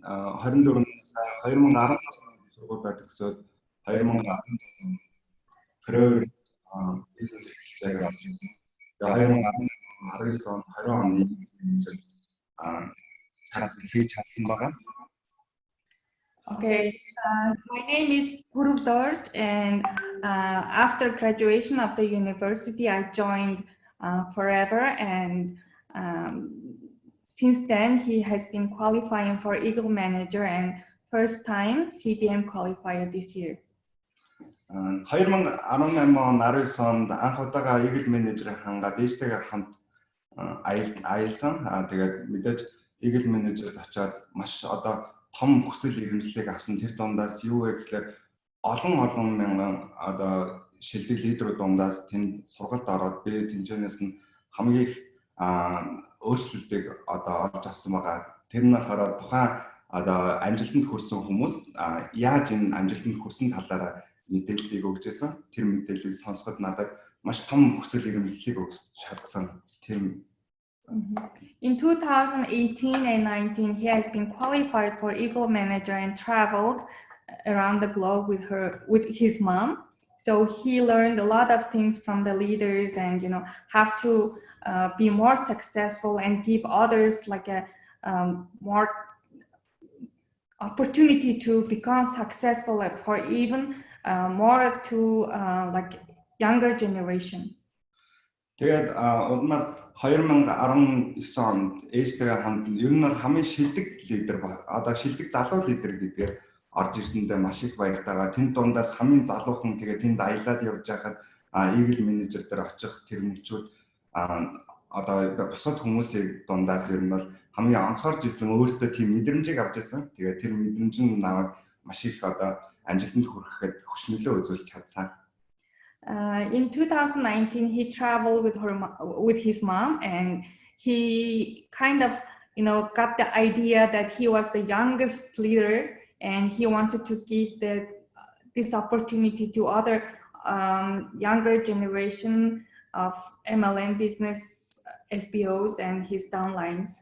24 сая 2015 онд сургуулиуд төгсөөд 2017 Purevdorj бизнес эрхлэлтэйг авч ирсэн. Тэгээ 2019 онд 20 оны хийж чадсан байгаа. Okay, my name is Purevdorj, and after graduation of the university, I joined Forever, and since then he has been qualifying for Eagle Manager and first time CBM qualifier this year. 2018 он 19 онд анх удаага Eagle Manager хангаад ээжтэйгээ хамт аялсан. Тэгээд мэдээж Eagle Manager-д очиод маш одоо том хүсэл эрмэлзлийг авсан. Тэр дундаас юу вэ гэхээр олон мянган одоо шилдэг лидерүүд дундаас тэнд сургалт ороод би тэнцэнээс нь хамгийн их өөрчлөлтийг одоо олж авсан байгаа. Тэр нь болохоор тухайн одоо амжилтанд хүрсэн хүмүүс яаж энэ амжилтанд хүрсэн талаараа мэдээллийг өгч байсан. Тэр мэдээллийг сонсоход надад маш том хүсэл эрмэлзлийг өгч чадсан. Тэр In 2018 and 19, he has been qualified for Eagle Manager and traveled around the globe with his mom. So he learned a lot of things from the leaders, and have to be more successful and give others like a more opportunity to become successful for even more to like younger generation. Тэгээд удмаар 2019 онд ээжтэйгээ хамт ер нь хамгийн шилдэг лидер одоо шилдэг залуу лидер гэдгээр орж ирсэндээ маш их баяртайгаа. Тэнд дундаас хамгийн залуухан тэгээд тэнд аялаад явж байхад Eagle Manager дээр очих тэр мөчүүд одоо бусад хүмүүсийн дундаас ер нь бол хамгийн онцгойж ирсэн өөртөө тийм мэдрэмжийг авч ирсэн. Тэгээд тэр мэдрэмж нь намайг маш их одоо амжилтанд хүрэхэд хүчнөлөө үзүүлж чадсан. In 2019, he traveled with his mom, and he kind of, got the idea that he was the youngest leader, and he wanted to give this opportunity to other younger generation of MLM business FBOs and his downlines.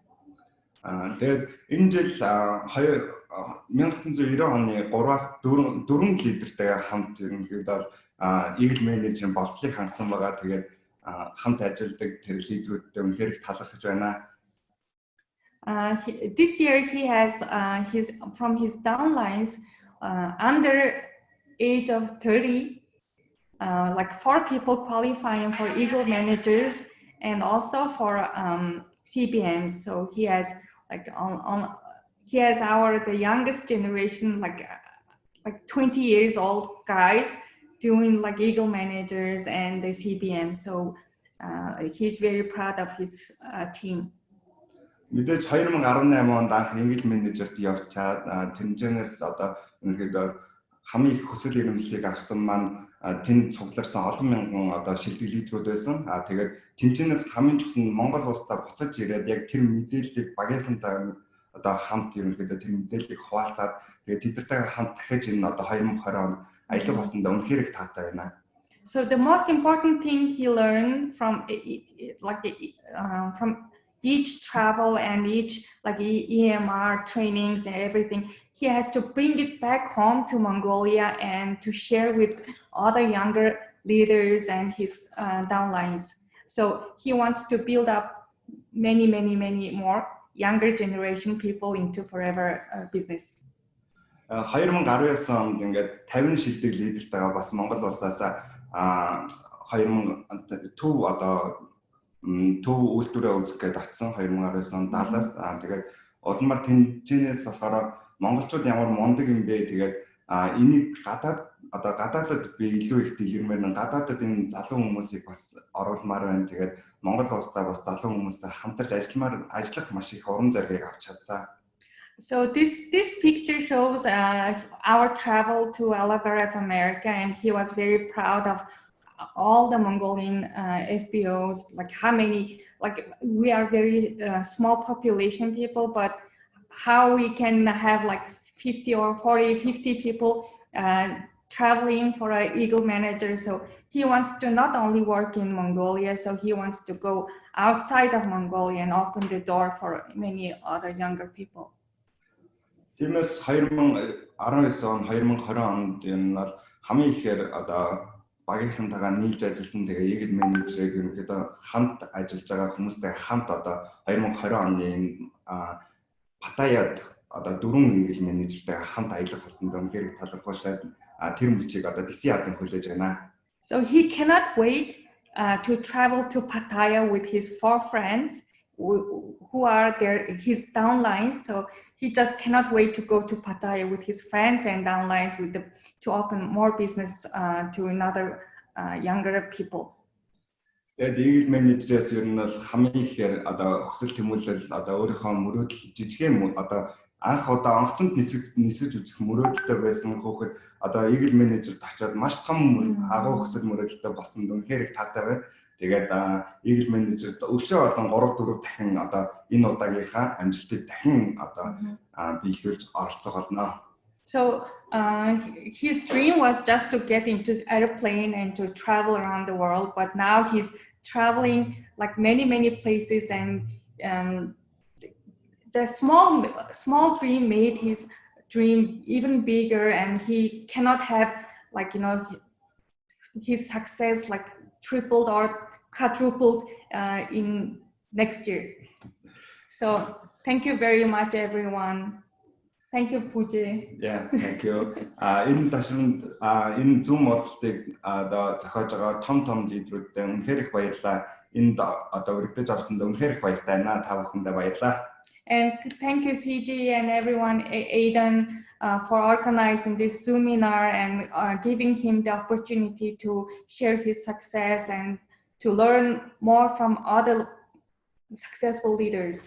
Тэгээд энэ жил 1990 оны 3-аас 4 лидертэйгээ хамт ерөнхийдөө Eagle Manager-ийн болцлыг хангасан байгаа. Тэгээд хамт ажилладаг тэр лидерүүдтэй үнэхээр их талархаж байна. This year he has from his downlines under age of 30, like 4 people qualifying for Eagle Managers and also for CBM. So he has the youngest generation, like 20 years old guys doing like Eagle Managers and the CBM. So he's very proud of his team. Мэдээж 2018 онд анх Eagle Manager-т явчаад тэмцэнээс одоо үнэхээр хамгийн их хүсэл эрмэлзлийг авсан маань тэнд цугларсан олон мянган одоо шилдэг лидерүүд байсан. Тэгээд тэмцэнээс хамгийн чухал нь Монгол улстай буцаж ирээд яг тэр мэдээллийг багийнхантай одоо хамт ерөнхийдөө тэр мэдээллийг хуваалцаад тэгээд тэднэртэйгээ хамт дахиж энэ одоо 2020 онд аялал болсондоо үнэхээр их таатай байна. So the most important thing he learned from each travel and each like EMR trainings and everything, he has to bring it back home to Mongolia and to share with other younger leaders and his downlines. So he wants to build up many more younger generation people into Forever business. 2019 онд ингээд 50 шилдэг лидертайгаа бас Монгол улсаас 2000 төв үйлдвэрээ үүсгэх гээд очсон 2019 онд Даллаас. Тэгээд улмаар тэнцэнээс болохоор монголчууд ямар мундаг юм бэ, тэгээд энийг гадаадад би илүү их дэлгэрмээр нь гадаадад энэ залуу хүмүүсийг бас оруулмаар байна. Тэгээд Монгол улстай бас залуу хүмүүстэй хамтарч ажиллах маш их урам зориг авч чадсан. So this picture shows our travel to Alabaref, America, and he was very proud of all the Mongolian FBOs, like how many, like we are very small population people, but how we can have like 50 or 40, 50 people traveling for an Eagle Manager. So he wants to not only work in Mongolia, so he wants to go outside of Mongolia and open the door for many other younger people. Тиймээс 2019 он 2020 онд энэ бол хамгийн ихээр одоо багийнхантайгаа нийлж ажилласан тэгээ эгэл менежерийг ерөнхийдөө хамт ажиллаж байгаа хүмүүстэй хамт одоо 2020 оны Паттайяд одоо 4 эгэл менежертэй хамт ажиллах болсон дөнгөөр талархуулаад тэр мөчийг одоо DC хадын хүлээж байна. So he cannot wait to travel to Pattaya with his 4 friends who are his downlines. So he just cannot wait to go to Pattaya with his friends and downlines to open more business to another younger people. Тэгээд эгэл менежерээс ер нь бол хамгийн ихээр одоо хүсэл тэмүүлэл одоо өөрийнхөө мөрөөдөл жижигхэн одоо анх удаа онгоцонд нисэж үзэх мөрөөдөлтэй байсан хүүхэд одоо эгэл менежерд очиод маш том агуу хүсэл мөрөөдөлтэй болсон дүнхээр их таатай байна. Тэгээд эгэл менежерд өшөө болон 3-4 дахин одоо энэ удаагийнхаа амжилтыг дахин одоо биелүүлж оролцох болно. So his dream was just to get into airplane and to travel around the world, but now he's traveling like many places, and the small dream made his dream even bigger, and he cannot have like his success like tripled or quadrupled in next year. So thank you very much, everyone. Thank you, Pooja. Yeah, thank you. Энэ ташинд энэ Zoom уулзалтыг одоо зохиож байгаа том лидерүүдтэй үнэхээр их баярлалаа. Энд одоо өргөдөж орсонд үнэхээр их баяртай байна. Та бүхэндээ баярлалаа. And thank you, CG and everyone, Aidan, for organizing this seminar and giving him the opportunity to share his success and to learn more from other successful leaders.